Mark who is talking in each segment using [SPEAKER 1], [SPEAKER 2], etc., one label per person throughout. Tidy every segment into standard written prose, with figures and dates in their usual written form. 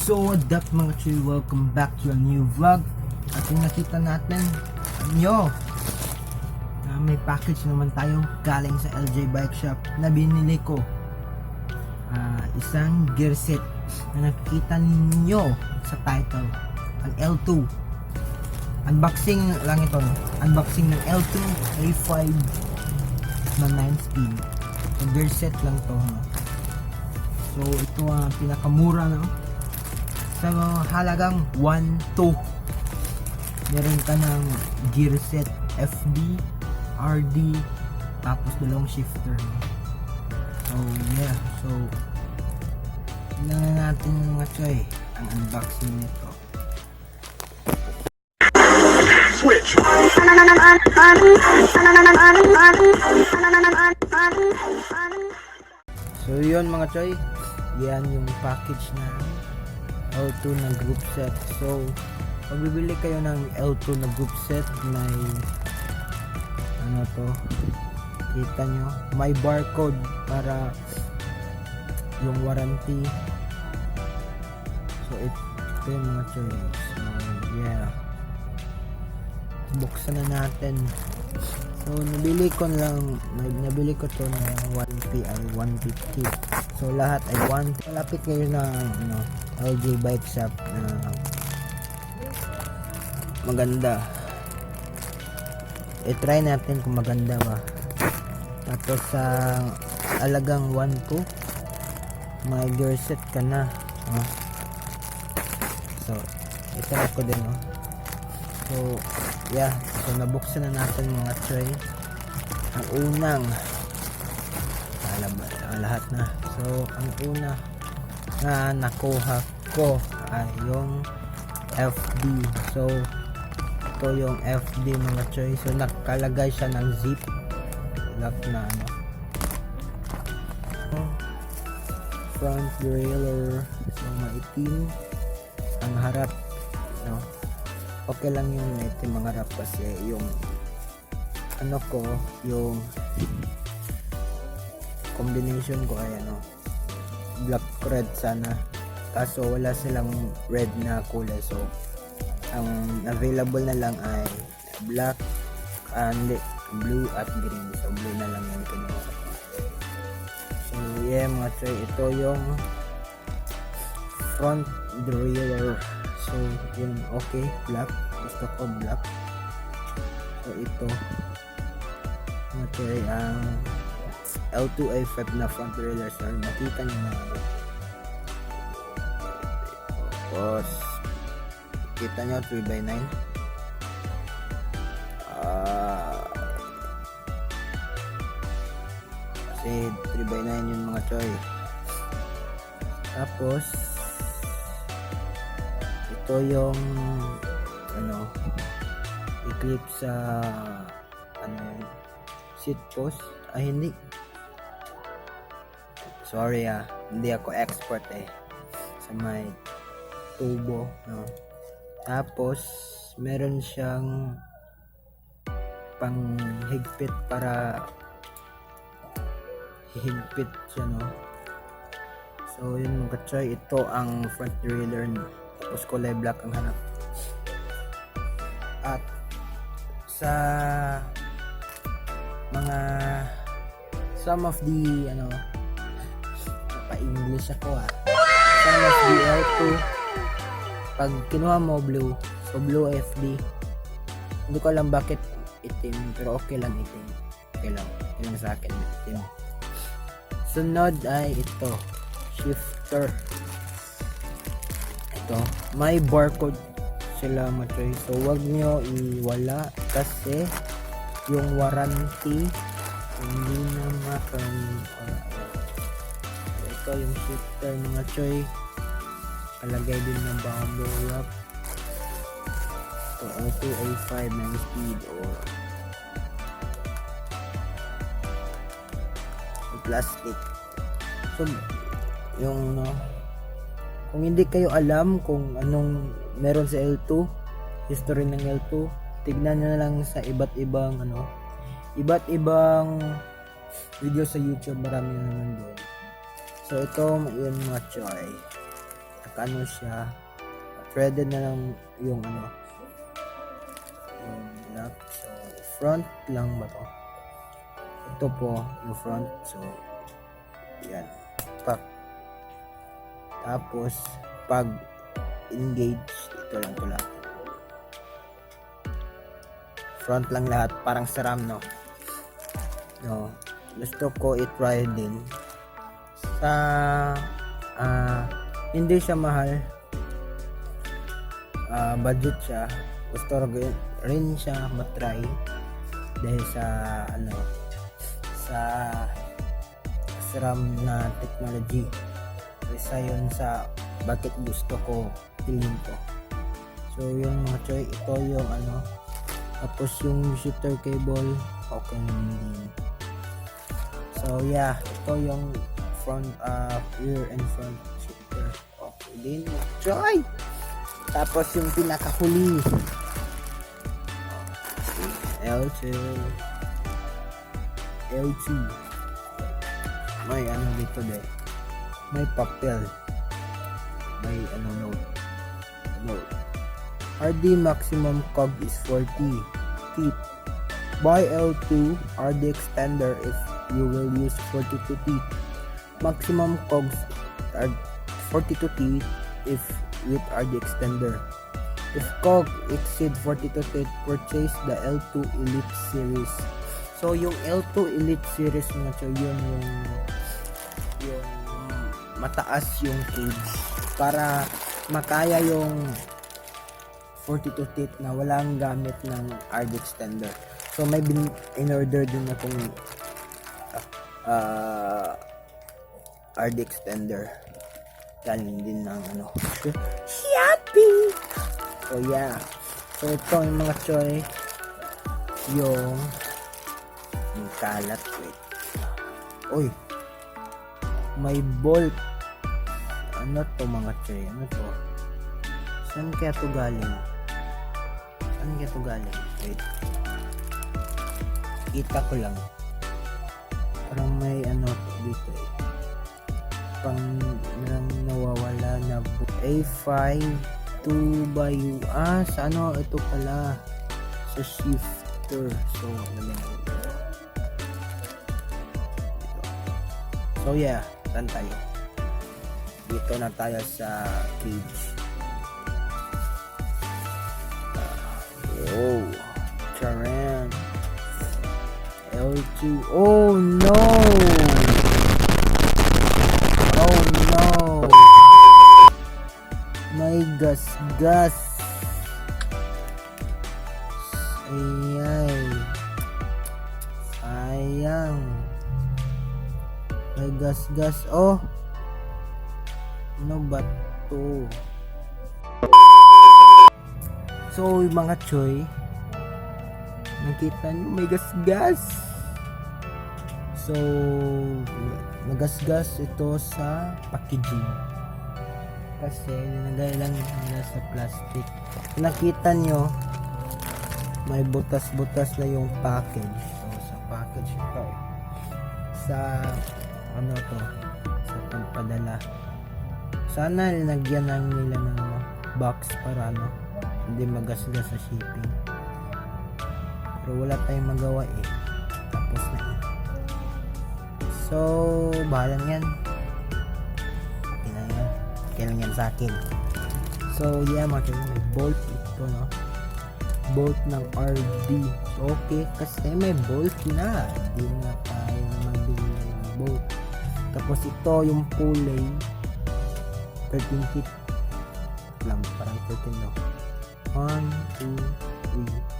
[SPEAKER 1] So what up mga Choy, welcome back to a new vlog. At yung nakita natin nyo may package naman tayo galing sa LJ Bike Shop na binili ko. Isang gear set na nakikita ninyo sa title, ang Ltwoo. Unboxing lang ito, no? Unboxing ng Ltwoo A5 na 9 speed. So, gear set lang to, no? So ito ang pinakamura, no? Sa halagang 1.2 meron ka ng gear set FD, RD, tapos dalawang shifter, no? So yeah, so tingnan natin mga Choy ang unboxing nito. Switch. So yun mga Choy, yan yung package na Ltwoo na group set. So pag bibili kayo ng Ltwoo na group set, may ano to, kita nyo, may barcode para yung warranty. So ito yung mga Choy. So yeah, buksan na natin. So nabili ko to ng 1P ay 150. So lahat ay 1. Malapit kayo na LJ Bike Shop na maganda. I-try natin kung maganda ba. Tapos sa alagang 1.2 may gear set ka na. So ito ako din, no? So yeah, so nabuksan na natin mga Choy ang unang lahat na. So ang una na nakuha ko ay yung FD. So ito yung FD mga Choy. So nakalagay siya ng zip lock na front derailleur. So maitim ang harap, no? Okay lang yung maitim ang harap kasi yung yung combination ko ay black red sana, kaso wala silang red na kulay. So ang available na lang ay black and blue at green. So blue na lang yung kinuha. So yeah mga Choy, ito yung front derailleur. So yun, okay, black, gusto ko black. So ito mga Choy, ang Ltwoo A5 na front derailleur. So makita nyo na tapos kita nyo 3x9. Kasi 3x9 yun mga Choy. Tapos ito yung i-clip sa seat post. Ay hindi, sorry hindi ako expert sa may tubo, no? Tapos meron siyang panghigpit para hihigpit siya, no? So yun mga Choy, ito ang front derailleur, tapos kulay black ang hanap. At sa mga some of the pa-English ako some of the Ltwoo, pag kinuha mo blue, so blue FD, hindi ko alam bakit itim, pero okay lang itim, okay lang sa akin itim. Sunod ay ito, shifter. Ito, may barcode sila mga Choy. So wag nyo iwala kasi yung warranty hindi na ito yung shifter mga Choy, kalagay din ng bamboo wrap. Ito Ltwoo A5 na speed or plastic. So yung kung hindi kayo alam kung anong meron sa Ltwoo, history ng Ltwoo, tignan nyo na lang sa iba't ibang video sa YouTube, marami na naman doon. So ito yun mga Choy. At ano siya, threaded na lang yung ano, yung lock. So front lang ba to? Ito po yung front. So yan, pack. Tapos pag engage, ito lang pala, front lang lahat, parang sa RAM, no? Gusto ko i-try din sa hindi siya mahal, budget siya, gusto rin siya matry dahil sa ano, sa SRAM na technology. Isa yun sa bakit gusto ko pilhin to. So yung mga choy, ito yung ano, tapos yung shooter cable, okay din. So yeah, ito yung front, rear and front shooter, okay din, choy. Tapos yung pinakahuli, L2 may ano dito din, may papel, may ano, note. RD maximum cog is 40 feet. Buy L2 RD extender if you will use 42 feet. Maximum cogs are 42 feet if with RD extender. If cog exceed 42 feet, purchase the L2 Elite series. So yung L2 Elite series nga siya, yun yung mataas yung cage para makaya yung 42 feet na walang gamit ng RD extender. So may in-order din akong RD extender, galing din ng ano, Shopee. So yeah, so ito yung mga choy, yung kalat. Wait, oy, may bolt. Ano to mga choy, ano to, saan kaya to galing? Wait, kita ko lang, parang may ano dito eh, pang nawawala na A5 2x sa ano, ito pala sa shifter. So yeah, saan tayo? Dito na tayo sa cage. Charan L2. Oh no, may gas. Sayang, may gas. Oh, ano ba to? So mga choy, nakita nyo may gas. So nagasgas ito sa packaging kasi nilagay lang nila sa plastic. Nakita nyo may butas na yung package. So sa package ito sa ano to, sa pagpadala, sana linagyan lang nila ng box para ano, hindi magasgas sa shipping. Pero wala tayong magawa eh, tapos na yan. So bahala na yan, okay lang yan sa akin. So yeah mga kaibigan, may bolt ito, no, bolt ng RD. Okay, kasi may bolt na, hindi na tayo mabili ng bolt. Tapos ito yung pulley, 13 feet lang, parang 13 no, 1, 2, 3,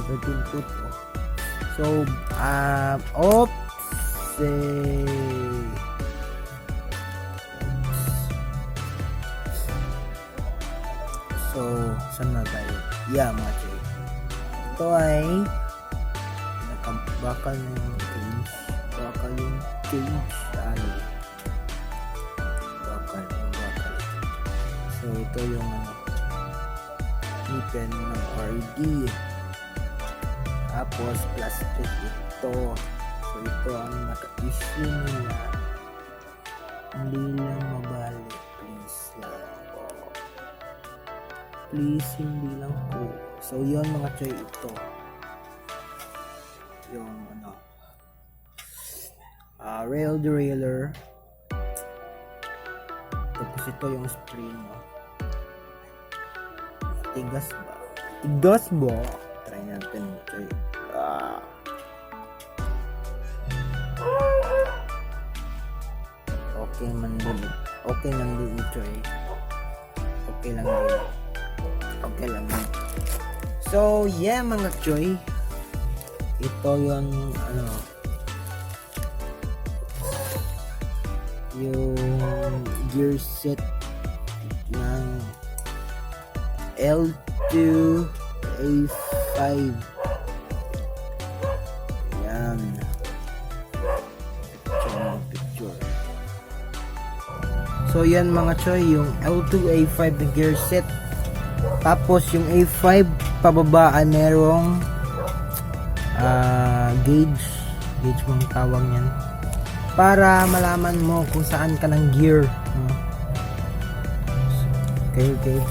[SPEAKER 1] 13 foot. So so saan na tayo? Yeah mga choy, ito ay nakabakal na yung cage, bakal. So ito yung ano, open ng RD. Tapos plastic ito. So ito ang naka-issue nila. Hindi lang mabalik. Please lang po. Please hindi lang po. So yun mga choy, ito. Yung rail derailleur. Tapos ito yung spring. Tigas ba? Tigas ba? Try natin. Choy. Okay man din. Okay lang din Choy. Okay lang din. Okay lang din. So yeah mga Choy. Ito yung yung gear set ng Ltwoo A5. Ayan. Picture. So yan mga choy, yung Ltwoo A5 na gear set. Tapos yung A5 pababaan merong gauge mong tawag yan, para malaman mo kung saan ka ng gear. Okay.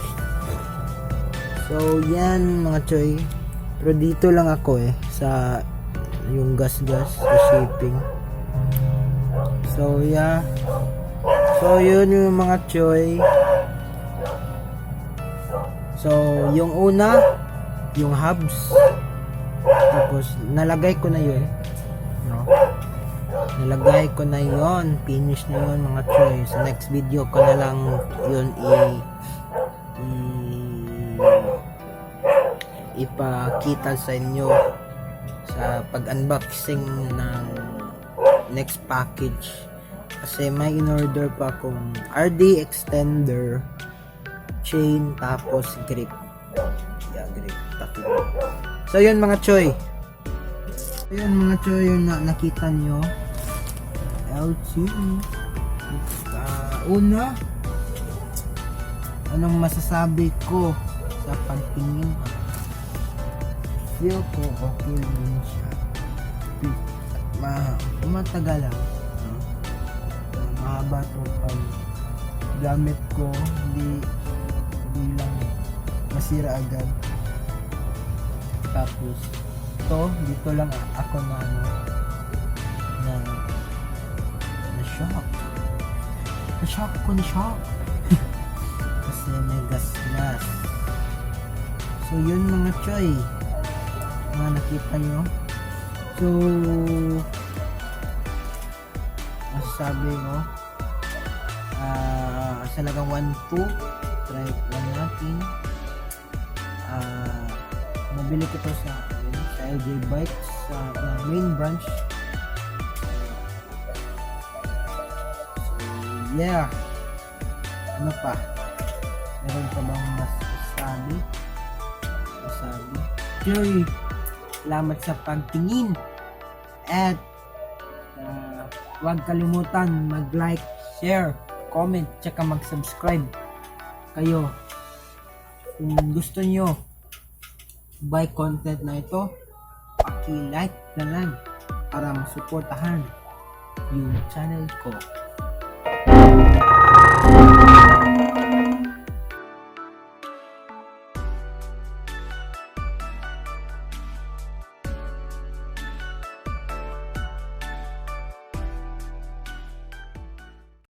[SPEAKER 1] So yan mga choy, pero dito lang ako sa yung gas sa shipping. So yeah, so yun yung mga choy. So yung una, yung hubs, tapos nalagay ko na yun, nalagay ko na yon, finish na yon mga choy. Sa next video ko na lang yun ipakita sa inyo sa pag-unboxing ng next package, kasi may in-order pa akong RD extender, chain, tapos grip. Grip tatlo. So yun mga choy, yung nakita nyo Ltwoo. Una, anong masasabi ko sa pagtingin? Feel ko okay din siya. Matagal lang. Mahaba to pag gamit ko, hindi lang masira agad. Tapos dito lang ako na shock kasi may gas. So yun mga choy, mga nakita nyo. So masasabi ko sa lagang 1-2 try lang natin. Nabili ko to sa LJ Bikes sa main branch. Yeah. Ano pa? Meron pa bang masasabi? Choy, salamat sa pagtingin. At huwag kalimutan mag-like, share, comment, tsaka mag-subscribe kayo. Kung gusto nyo buy content na ito, paki-like na lang para masuportahan yung channel ko.